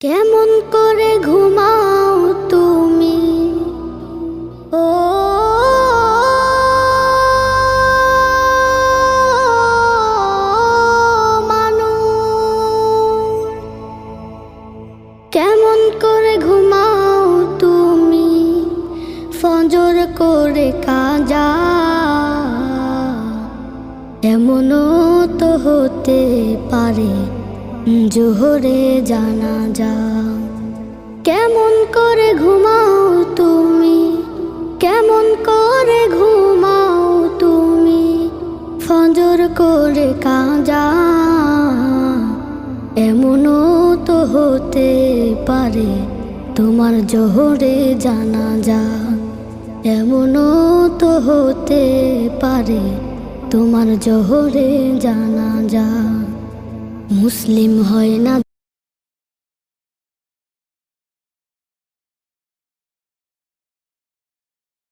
কেমন করে ঘুমাও তুমি ও মানুষ, কেমন করে ঘুমাও তুমি ফজর করে কাজা, এমনও তো হতে পারে জোহরে জানাজা। কেমন করে ঘুমাও তুমি, কেমন করে ঘুমাও তুমি ফজর করে কাজা, এমনও তো হতে পারে তোমার জোহরে জানাজা, এমনও তো হতে পারে তোমার জোহরে জানাজা। মুসলিম হয় না